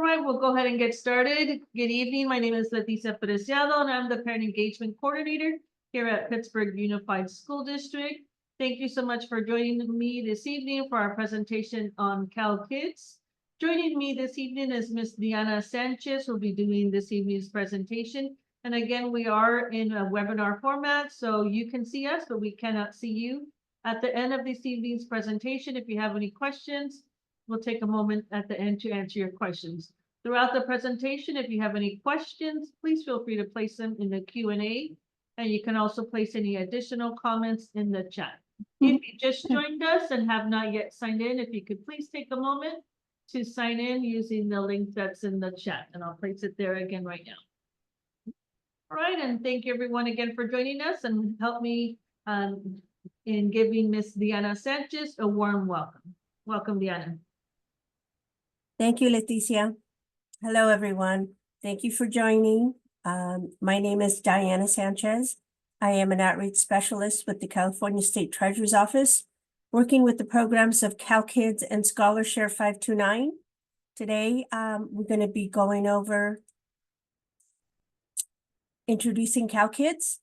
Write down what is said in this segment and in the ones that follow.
right, we'll go ahead and get started. Good evening. My name is Leticia Preciado, and I'm the Parent Engagement Coordinator here at Pittsburgh Unified School District. Thank you so much for joining me this evening for our presentation on CalKids. Joining me this evening is Ms. Diana Sanchez, who will be doing this evening's presentation. And again, we are in a webinar format, so you can see us, but we cannot see you. At the end of this evening's presentation, if you have any questions, we'll take a moment at the end to answer your questions. Throughout the presentation, if you have any questions, please feel free to place them in the Q&A, and you can also place any additional comments in the chat. If you just joined us and have not yet signed in, if you could please take a moment to sign in using the link that's in the chat, and I'll place it there again right now. All right, and thank you everyone again for joining us, and help me in giving Ms. Diana Sanchez a warm welcome. Welcome, Diana. Thank you, Leticia. Hello, everyone. Thank you for joining. My name is Diana Sanchez. I am an outreach specialist with the California State Treasurer's Office, working with the programs of CalKids and ScholarShare 529. Today, we're going to be going over introducing CalKids,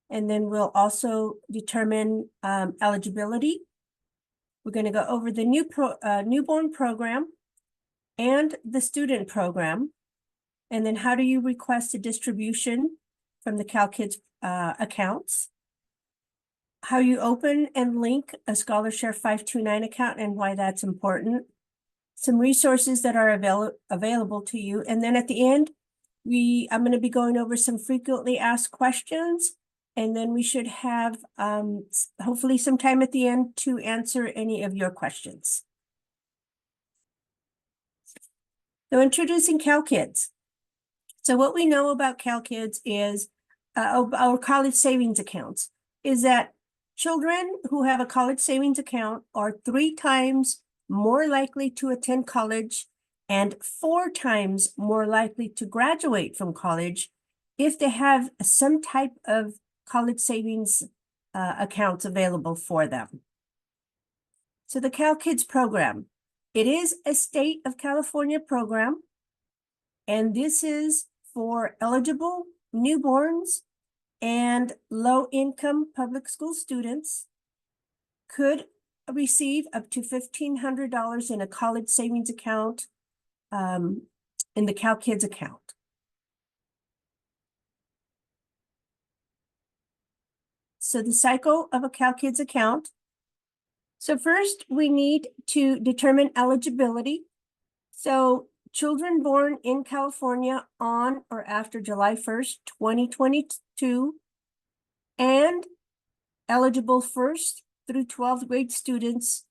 and then we'll also determine eligibility. We're going to go over the newborn program and the student program, and then how do you request a distribution from the CalKids accounts, how you open and link a ScholarShare 529 account and why that's important, some resources that are available to you, and then at the end, I'm going to be going over some frequently asked questions, and then we should have hopefully some time at the end to answer any of your questions. So introducing CalKids. So what we know about CalKids is our college savings accounts is that children who have a college savings account are 3 times more likely to attend college and 4 times more likely to graduate from college if they have some type of college savings accounts available for them. So the CalKids program, it is a state of California program, and this is for eligible newborns and low-income public school students could receive up to $1,500 in a college savings account in the CalKids account. So the cycle of a CalKids account. So first, we need to determine eligibility. So children born in California on or after July 1st, 2022, and eligible 1st through 12th grade students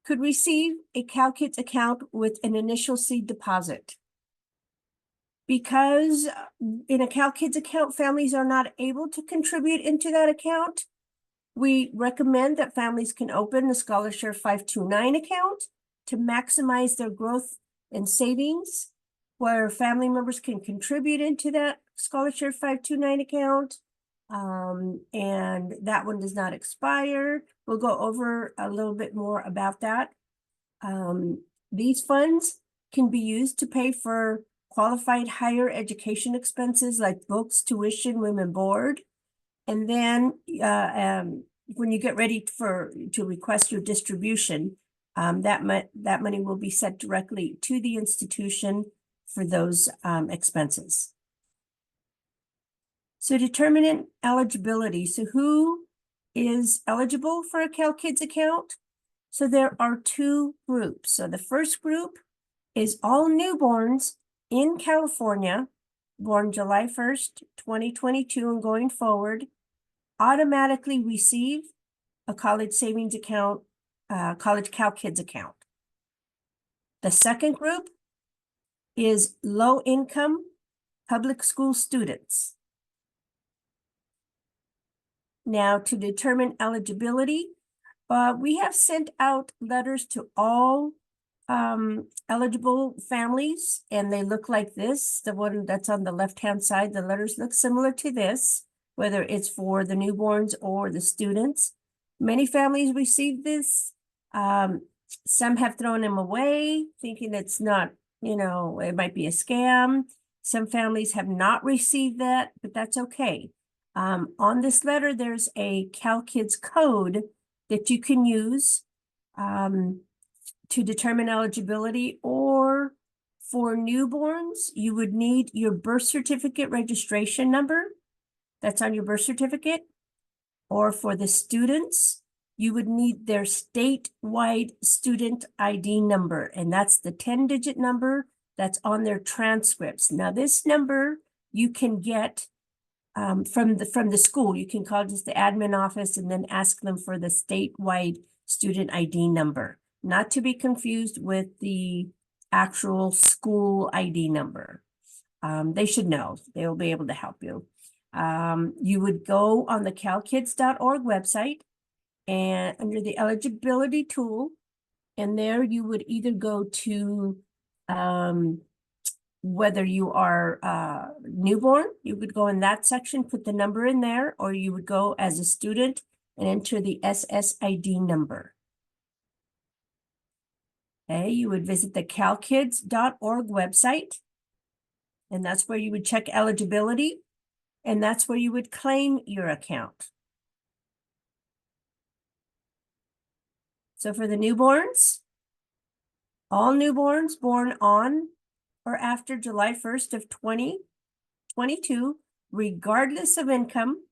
could receive a CalKids account with an initial seed deposit. Because in a CalKids account, families are not able to contribute into that account, we recommend that families can open a ScholarShare 529 account to maximize their growth and savings, where family members can contribute into that ScholarShare 529 account, and that one does not expire. We'll go over a little bit more about that. These funds can be used to pay for qualified higher education expenses like books, tuition, room and board. And then when you get ready to request your distribution, that money will be sent directly to the institution for those expenses. So determining eligibility. So who is eligible for a CalKids account? So there are 2 groups. So the first group is all newborns in California, born July 1st, 2022 and going forward, automatically receive a college savings account, college CalKids account. The second group is low-income public school students. Now, to determine eligibility, we have sent out letters to all eligible families, and they look like this. The one that's on the left-hand side, the letters look similar to this, whether it's for the newborns or the students. Many families receive this. Some have thrown them away, thinking it's not you know, it might be a scam. Some families have not received that, but that's okay. On this letter, there's a CalKids code that you can use to determine eligibility, or for newborns, you would need your birth certificate registration number that's on your birth certificate. Or for the students, you would need their statewide student ID number, and that's the 10-digit number that's on their transcripts. Now, this number you can get from the school. You can call just the admin office and then ask them for the statewide student ID number, not to be confused with the actual school ID number. They should know. They will be able to help you. You would go on the calkids.org website and under the eligibility tool, and there you would either go to whether you are newborn, you would go in that section, put the number in there, or you would go as a student and enter the SSID number. Okay, you would visit the calkids.org website, and that's where you would check eligibility, and that's where you would claim your account. So for the newborns, all newborns born on or after July 1st of 2022, regardless of income,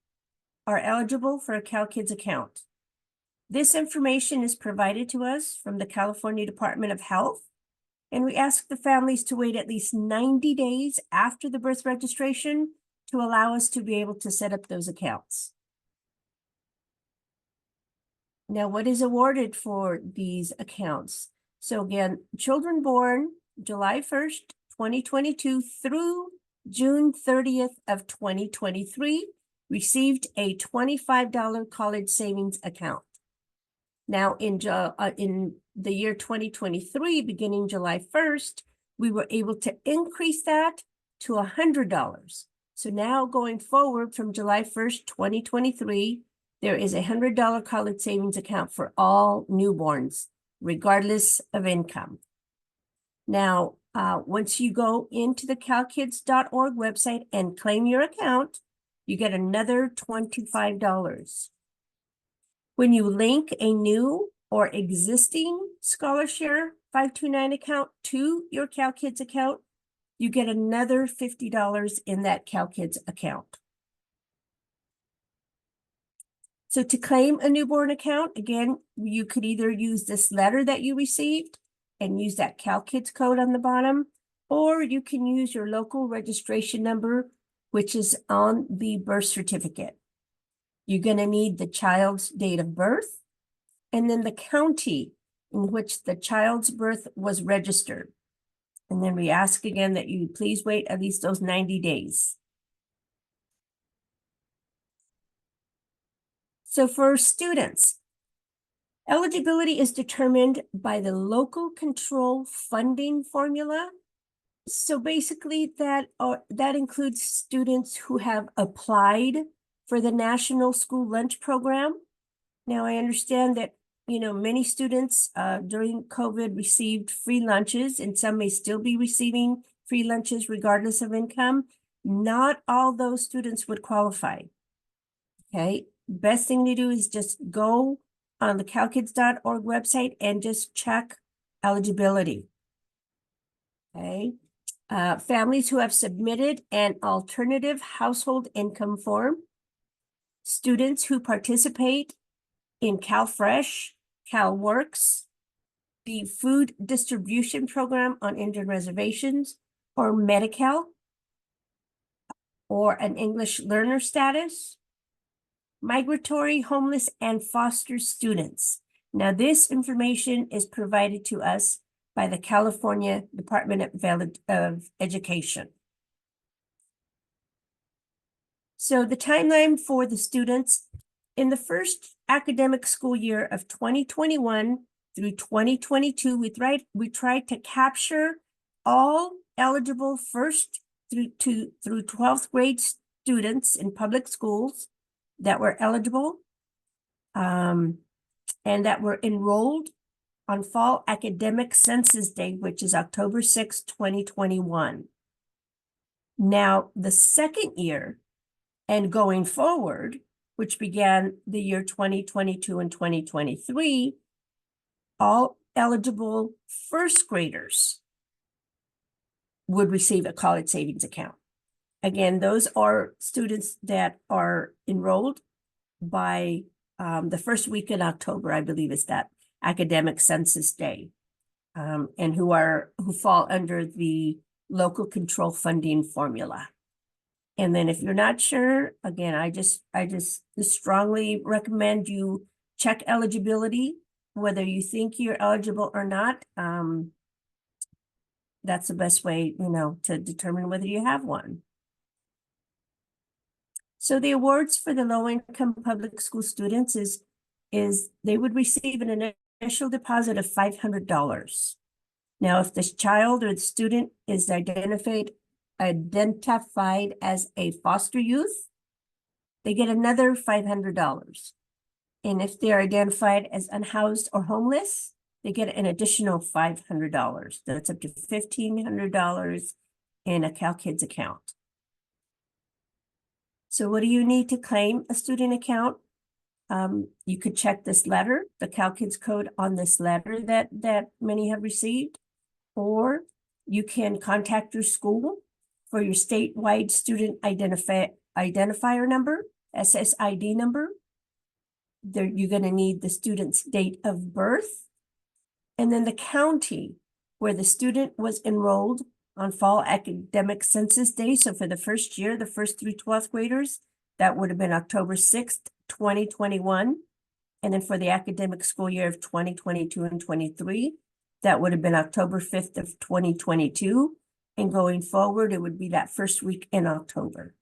are eligible for a CalKids account. This information is provided to us from the California Department of Health, and we ask the families to wait at least 90 days after the birth registration to allow us to be able to set up those accounts. Now, what is awarded for these accounts? So again, children born July 1st, 2022 through June 30th of 2023 received a $25 college savings account. Now, in the year 2023, beginning July 1st, we were able to increase that to $100. So now going forward from July 1st, 2023, there is a $100 college savings account for all newborns, regardless of income. Now, once you go into the calkids.org website and claim your account, you get another $25. When you link a new or existing ScholarShare 529 account to your CalKids account, you get another $50 in that CalKids account. So to claim a newborn account, again, you could either use this letter that you received and use that CalKids code on the bottom, or you can use your local registration number, which is on the birth certificate. You're going to need the child's date of birth and then the county in which the child's birth was registered. And then we ask again that you please wait at least those 90 days. So for students, eligibility is determined by the local control funding formula. So basically that includes students who have applied for the National School Lunch Program. Now, I understand that, many students during COVID received free lunches, and some may still be receiving free lunches regardless of income. Not all those students would qualify. Okay, best thing to do is just go on the calkids.org website and just check eligibility. Okay. Families who have submitted an alternative household income form, students who participate in CalFresh, CalWorks, the food distribution program on Indian reservations, or Medi-Cal, or an English learner status, migratory, homeless, and foster students. Now, this information is provided to us by the California Department of Education. So the timeline for the students in the first academic school year of 2021 through 2022, we tried to capture all eligible first through 12th grade students in public schools that were eligible and that were enrolled on fall academic census day, which is October 6, 2021. Now, the second year and going forward, which began the year 2022 and 2023, all eligible first graders would receive a college savings account. Again, those are students that are enrolled by the first week in October, I believe is that academic census day, and who fall under the local control funding formula. And then if you're not sure, again, I just strongly recommend you check eligibility, whether you think you're eligible or not. That's the best way, to determine whether you have one. So the awards for the low-income public school students is they would receive an initial deposit of $500. Now, if this child or the student is identified as a foster youth, they get another $500. And if they're identified as unhoused or homeless, they get an additional $500. That's up to $1,500 in a CalKids account. So what do you need to claim a student account? You could check this letter, the CalKids code on this letter that many have received, or you can contact your school for your statewide student identifier number, SSID number. You're going to need the student's date of birth, and then the county where the student was enrolled on fall academic census day. So for the first year, the first through 12th graders, that would have been October 6th, 2021. And then for the academic school year of 2022 and 23, that would have been October 5th of 2022. And going forward, it would be that first week in October.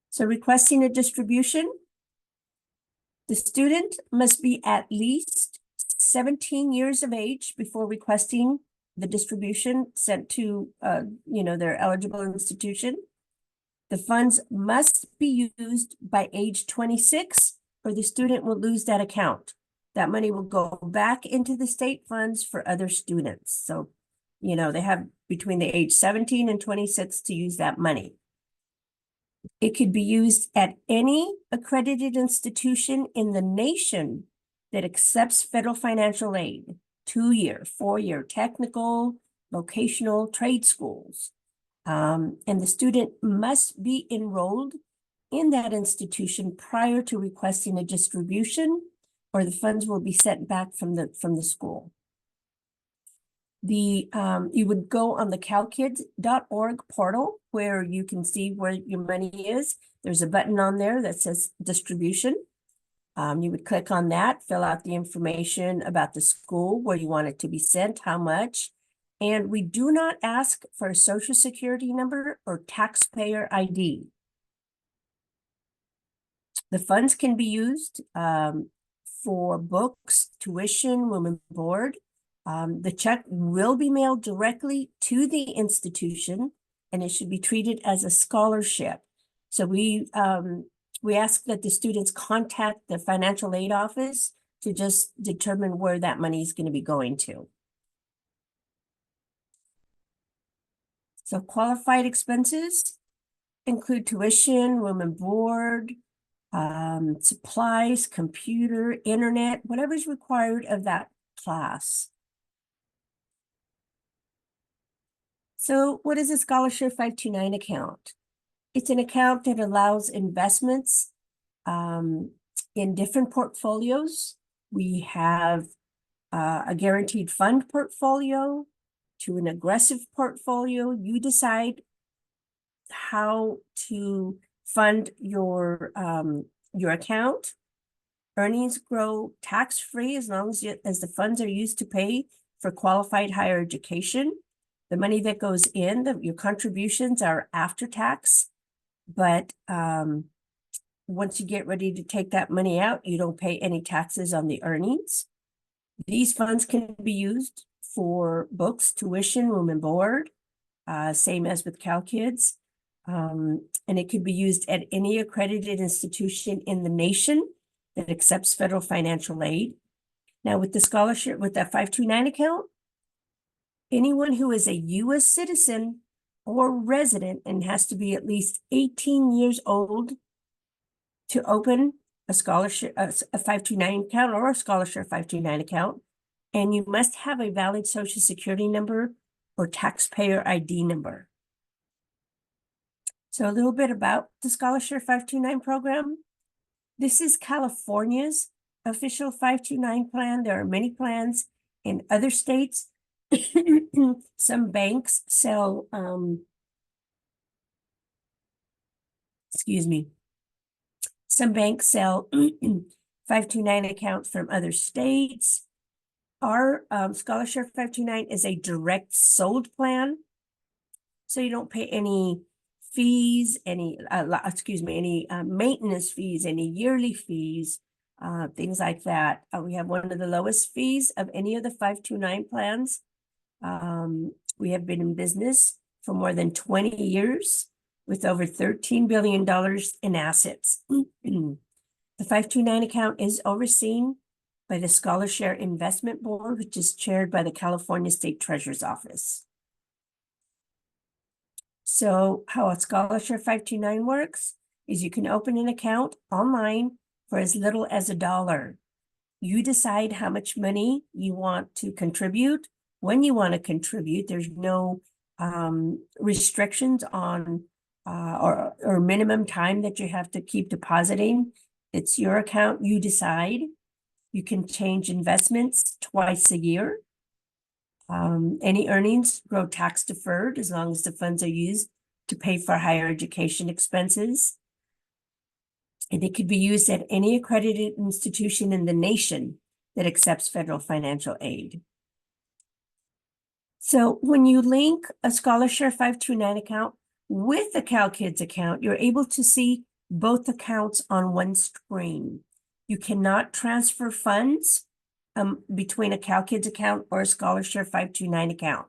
So requesting a distribution, the student must be at least 17 years of age before requesting the distribution sent to, their eligible institution. The funds must be used by age 26 or the student will lose that account. That money will go back into the state funds for other students. So, they have between the age 17 and 26 to use that money. It could be used at any accredited institution in the nation that accepts federal financial aid, 2-year, 4-year technical, vocational, trade schools. And the student must be enrolled in that institution prior to requesting a distribution, or the funds will be sent back from the school. You would go on the calkids.org portal where you can see where your money is. There's a button on there that says distribution. You would click on that, fill out the information about the school, where you want it to be sent, how much. And we do not ask for a social security number or taxpayer ID. The funds can be used for books, tuition, room and board. The check will be mailed directly to the institution, and it should be treated as a scholarship. So we ask that the students contact the financial aid office to just determine where that money is going to be going to. So qualified expenses include tuition, room and board, supplies, computer, internet, whatever's required of that class. So what is a Scholarship 529 account? It's an account that allows investments in different portfolios. We have a guaranteed fund portfolio to an aggressive portfolio. You decide how to fund your account. Earnings grow tax-free as long as the funds are used to pay for qualified higher education. The money that goes in, your contributions are after tax, but once you get ready to take that money out, you don't pay any taxes on the earnings. These funds can be used for books, tuition, room and board, same as with CalKids. And it could be used at any accredited institution in the nation that accepts federal financial aid. Now, with the scholarship, with that 529 account, anyone who is a U.S. citizen or resident and has to be at least 18 years old to open a scholarship, a 529 account or a scholarship 529 account, and you must have a valid Social Security number or taxpayer ID number. So a little bit about the Scholarship 529 program. This is California's official 529 plan. There are many plans in other states. Some banks sell, excuse me. Some banks sell 529 accounts from other states. Our Scholarship 529 is a direct sold plan. So you don't pay any fees, any maintenance fees, any yearly fees, things like that. We have one of the lowest fees of any of the 529 plans. We have been in business for more than 20 years with over $13 billion in assets. The 529 account is overseen by the Scholarshare Investment Board, which is chaired by the California State Treasurer's Office. So how a Scholarshare 529 works is you can open an account online for as little as $1. You decide how much money you want to contribute, when you want to contribute. There's no restrictions on or minimum time that you have to keep depositing. It's your account, you decide. You can change investments twice a year. Any earnings grow tax deferred as long as the funds are used to pay for higher education expenses. And it could be used at any accredited institution in the nation that accepts federal financial aid. So when you link a Scholarshare 529 account with a CalKids account, you're able to see both accounts on one screen. You cannot transfer funds between a CalKids account or a Scholarshare 529 account.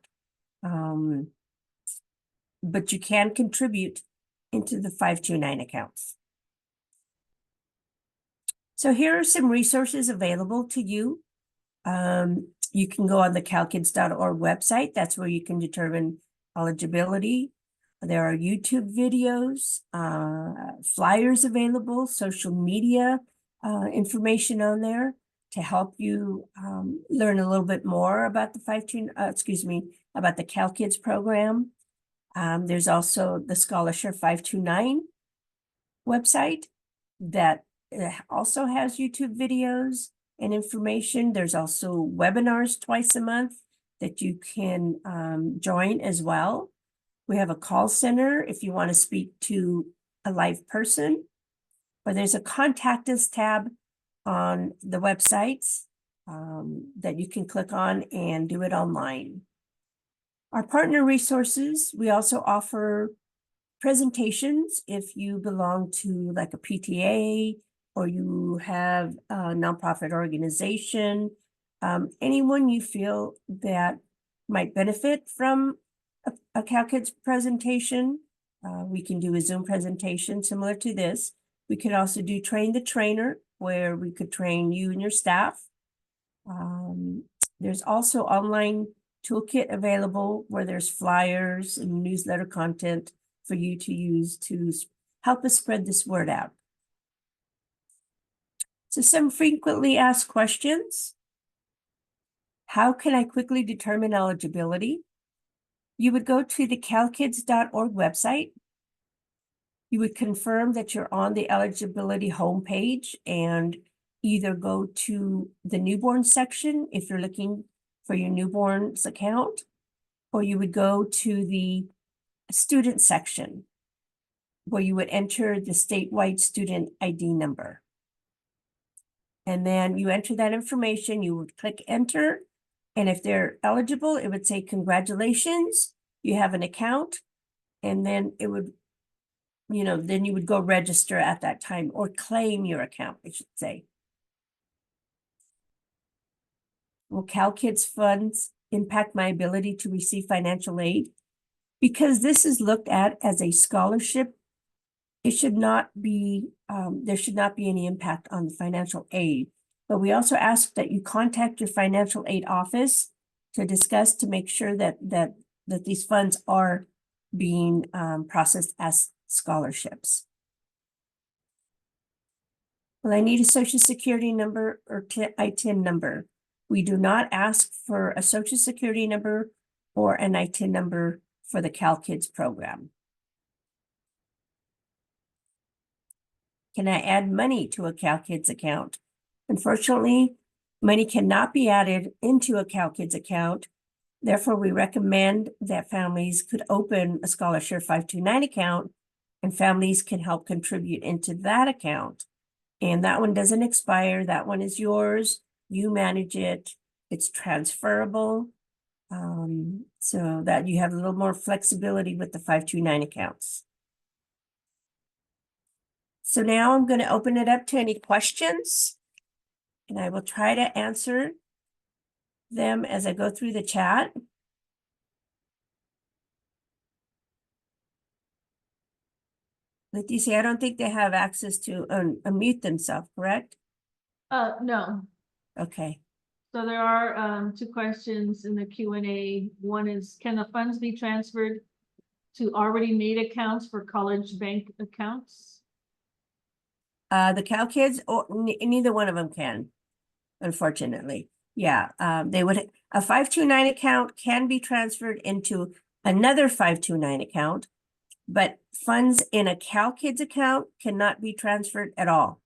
But you can contribute into the 529 accounts. So here are some resources available to you. You can go on the calkids.org website. That's where you can determine eligibility. There are YouTube videos, flyers available, social media information on there to help you learn a little bit more about the about the CalKids program. There's also the Scholarship 529 website that also has YouTube videos and information. There's also webinars twice a month that you can join as well. We have a call center if you want to speak to a live person, or there's a contact us tab on the websites that you can click on and do it online. Our partner resources, we also offer presentations if you belong to like a PTA or you have a nonprofit organization, anyone you feel that might benefit from a CalKids presentation. We can do a Zoom presentation similar to this. We could also do Train the Trainer, where we could train you and your staff. There's also online toolkit available where there's flyers and newsletter content for you to use to help us spread this word out. So some frequently asked questions. How can I quickly determine eligibility? You would go to the calkids.org website. You would confirm that you're on the eligibility homepage and either go to the newborn section if you're looking for your newborn's account, or you would go to the student section where you would enter the statewide student ID number. And then you enter that information, you would click enter. And if they're eligible, it would say, congratulations, you have an account. And then it would, then you would go register at that time or claim your account, I should say. Will CalKids funds impact my ability to receive financial aid? Because this is looked at as a scholarship it should not be, there should not be any impact on the financial aid. But we also ask that you contact your financial aid office to discuss, to make sure that these funds are being processed as scholarships. Well, I need a social security number or ITIN number. We do not ask for a social security number or an ITIN number for the CalKids program. Can I add money to a CalKids account? Unfortunately, money cannot be added into a CalKids account. Therefore, we recommend that families could open a Scholarshare 529 account, and families can help contribute into that account. And that one doesn't expire. That one is yours. You manage it. It's transferable. So that you have a little more flexibility with the 529 accounts. So now I'm going to open it up to any questions, and I will try to answer them as I go through the chat. Leticia, I don't think they have access to unmute themselves, correct? No. Okay. So there are two questions in the Q&A. One is, can the funds be transferred to already made accounts for college bank accounts? The CalKids, or neither one of them can, unfortunately. Yeah, they would, a 529 account can be transferred into another 529 account, but funds in a CalKids account cannot be transferred at all.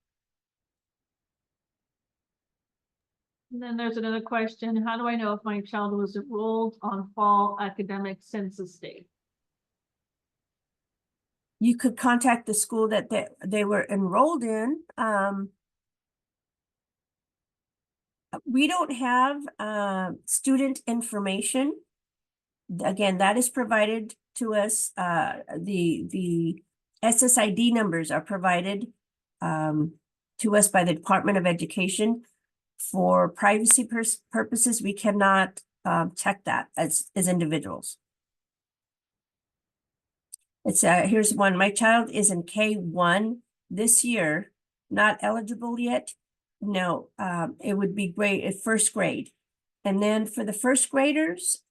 And then there's another question. How do I know if my child was enrolled on fall academic census day? You could contact the school that they were enrolled in. We don't have student information. Again, that is provided to us. The SSID numbers are provided to us by the Department of Education. For privacy purposes, we cannot check that as individuals. It's here's one. My child is in K1 this year, not eligible yet. No, it would be great at first grade. And then for the first graders,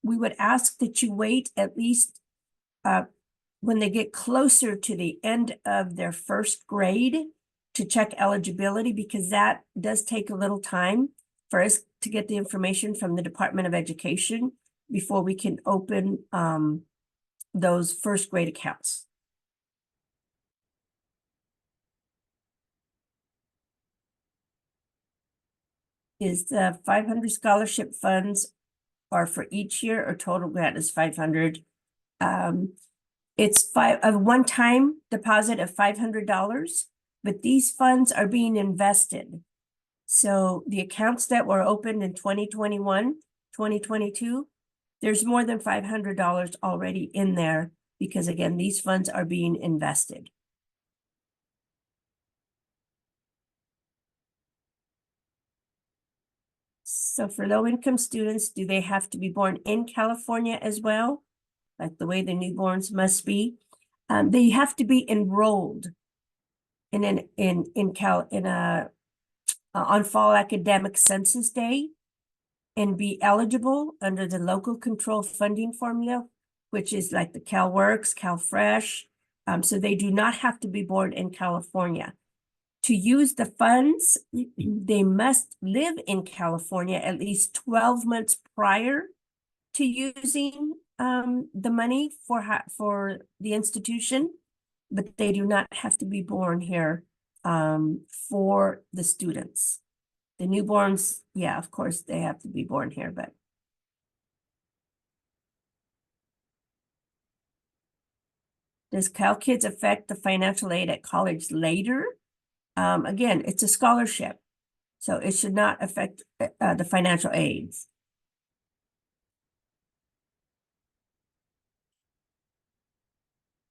we would ask that you wait at least when they get closer to the end of their first grade to check eligibility, because that does take a little time for us to get the information from the Department of Education before we can open those first grade accounts. Is the 500 scholarship funds are for each year, or total grant is 500? It's a one-time deposit of $500, but these funds are being invested. So the accounts that were opened in 2021, 2022, there's more than $500 already in there, because again, these funds are being invested. So for low-income students, do they have to be born in California as well? Like the way the newborns must be? They have to be enrolled on fall academic census day and be eligible under the local control funding formula, which is like the CalWorks, CalFresh. So they do not have to be born in California. To use the funds, they must live in California at least 12 months prior to using the money for the institution, but they do not have to be born here for the students. The newborns, yeah, of course, they have to be born here, but. Does CalKids affect the financial aid at college later? Again, it's a scholarship, so it should not affect the financial aids.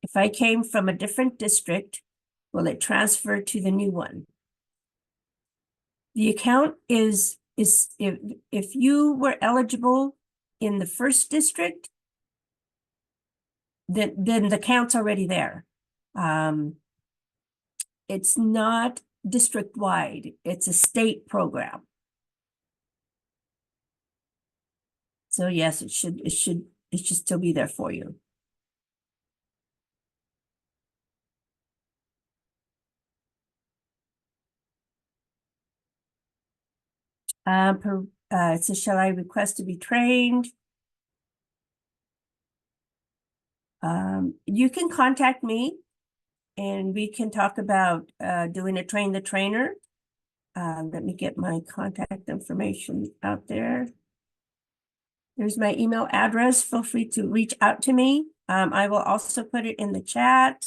If I came from a different district, will it transfer to the new one? The account is if you were eligible in the first district, then the account's already there. It's not district-wide, it's a state program. So yes, it should still be there for you. It says, shall I request to be trained? You can contact me and we can talk about doing a train the trainer. Let me get my contact information out there. There's my email address. Feel free to reach out to me. I will also put it in the chat.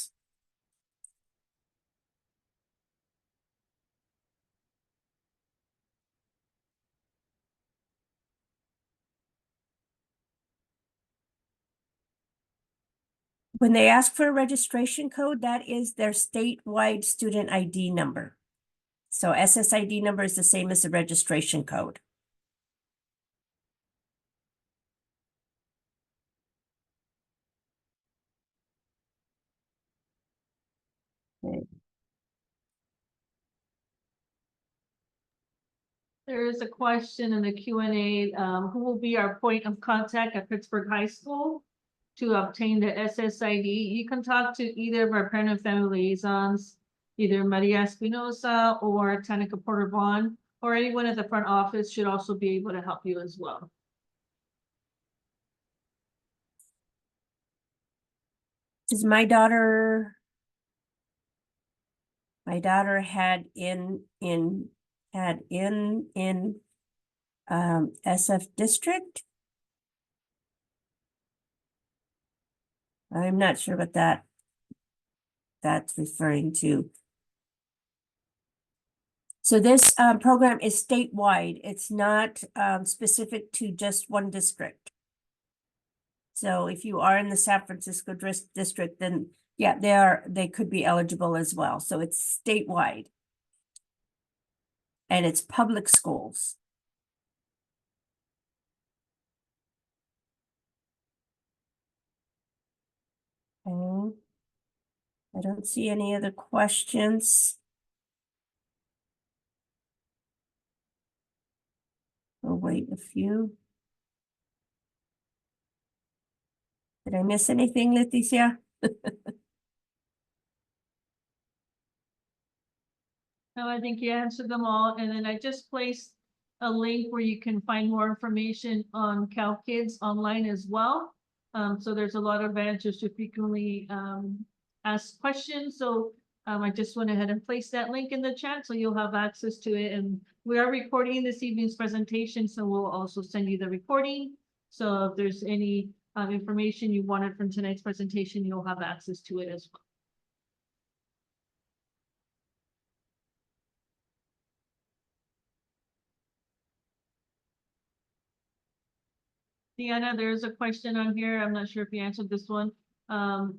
When they ask for a registration code, that is their statewide student ID number. So SSID number is the same as the registration code. Okay. There is a question in the Q&A, who will be our point of contact at Pittsburgh High School to obtain the SSID? You can talk to either of our parent and family liaisons, either Maria Espinosa or Tanika Porter Vaughn, or anyone at the front office should also be able to help you as well. Is my daughter had in SF district. I'm not sure what that's referring to. So this program is statewide. It's not specific to just one district. So if you are in the San Francisco district, then yeah, they could be eligible as well. So it's statewide. And it's public schools. Okay. I don't see any other questions. We'll wait a few. Did I miss anything, Leticia? No, I think you answered them all. And then I just placed a link where you can find more information on CalKids online as well. So there's a lot of answers to frequently asked questions. So I just went ahead and placed that link in the chat so you'll have access to it. And we are recording this evening's presentation, so we'll also send you the recording. So if there's any information you wanted from tonight's presentation, you'll have access to it as well. Deanna, there's a question on here. I'm not sure if you answered this one.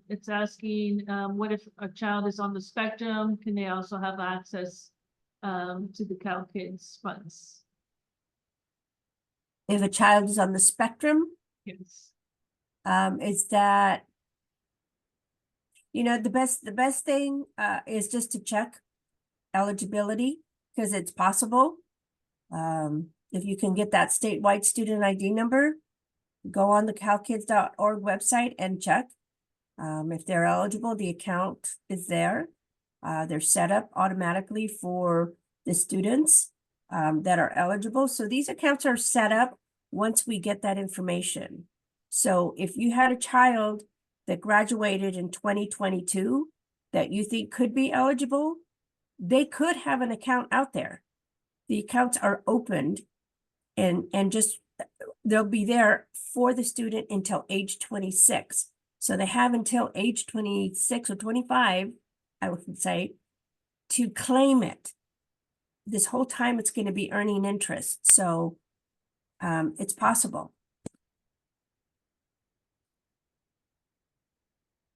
It's asking, what if a child is on the spectrum? Can they also have access to the CalKids funds? If a child is on the spectrum, Yes. is that, the best thing is just to check eligibility because it's possible. If you can get that statewide student ID number, go on the calkids.org website and check. If they're eligible, the account is there. They're set up automatically for the students that are eligible. So these accounts are set up once we get that information. So if you had a child that graduated in 2022 that you think could be eligible, they could have an account out there. The accounts are opened and just they'll be there for the student until age 26. So they have until age 26 or 25, I would say, to claim it. This whole time it's going to be earning interest. So it's possible.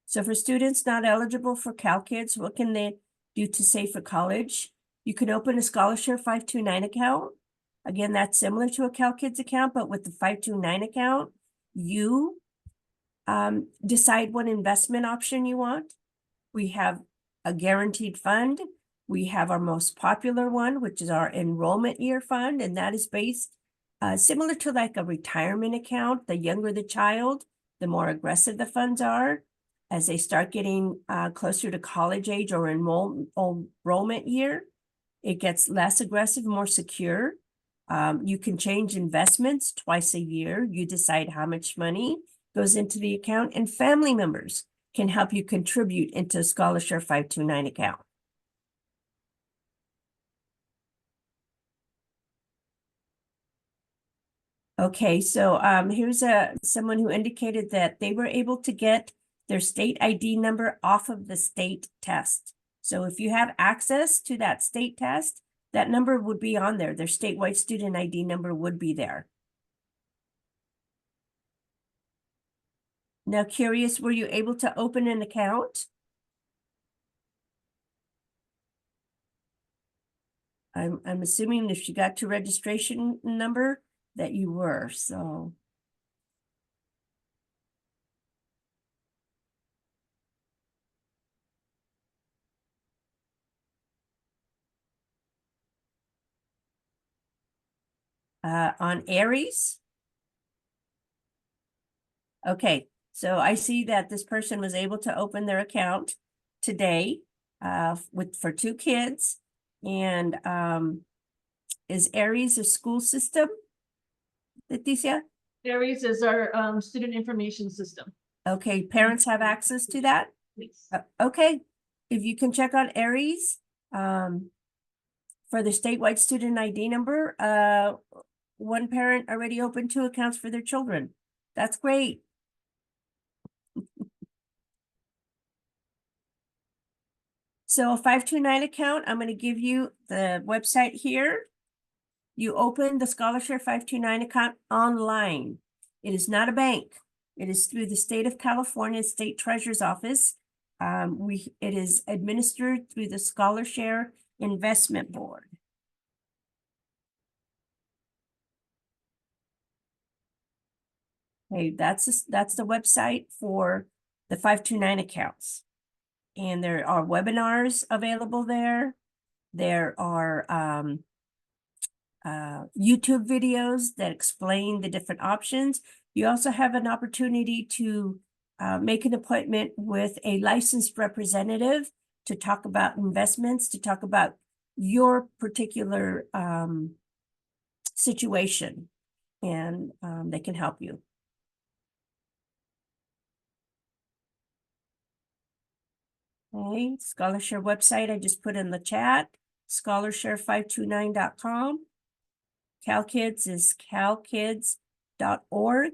So for students not eligible for CalKids, what can they do to save for college? You can open a scholarship 529 account. Again, that's similar to a CalKids account, but with the 529 account, you decide what investment option you want, we have a guaranteed fund. We have our most popular one, which is our enrollment year fund, and that is based similar to like a retirement account. The younger the child, the more aggressive the funds are. As they start getting closer to college age or enrollment year, it gets less aggressive, more secure. You can change investments twice a year. You decide how much money goes into the account, and family members can help you contribute into a Scholarshare 529 account. Okay, so here's someone who indicated that they were able to get their state ID number off of the state test. So if you have access to that state test, that number would be on there. Their statewide student ID number would be there. Now, curious, were you able to open an account? I'm assuming if you got your registration number that you were, so. On Aries. Okay, so I see that this person was able to open their account today for 2 kids. And is Aries a school system, Leticia? Aries is our student information system. Okay, parents have access to that? Please. Okay, if you can check on Aries for the statewide student ID number, one parent already opened 2 accounts for their children. That's great. So a 529 account, I'm going to give you the website here. You open the Scholarshare 529 account online. It is not a bank. It is through the state of California State Treasurer's Office. It is administered through the Scholarshare Investment Board. Okay, that's the website for the 529 accounts. And there are webinars available there. There are YouTube videos that explain the different options. You also have an opportunity to make an appointment with a licensed representative to talk about investments, to talk about your particular situation, and they can help you. Okay, Scholarshare website I just put in the chat, scholarshare529.com. CalKids is calkids.org.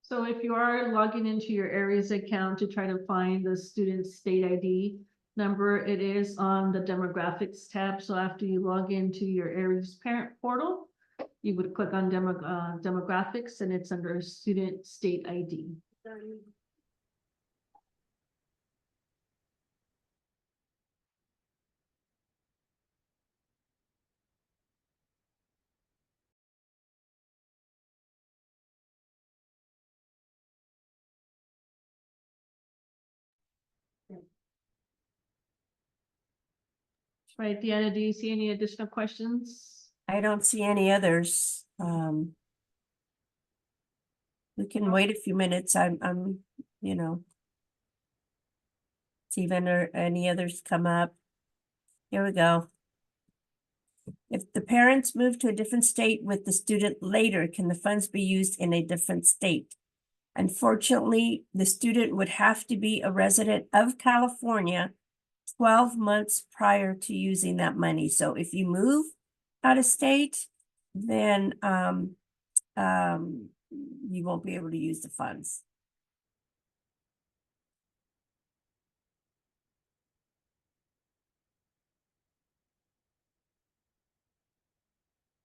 So if you are logging into your Aries account to try to find the student state ID number, it is on the demographics tab. So after you log into your Aries parent portal, you would click on demographics, and it's under student state ID. Right, Deanna, do you see any additional questions? I don't see any others. We can wait a few minutes. I'm, see if any others come up. Here we go. If the parents move to a different state with the student later, can the funds be used in a different state? Unfortunately, the student would have to be a resident of California 12 months prior to using that money. So if you move out of state, then you won't be able to use the funds.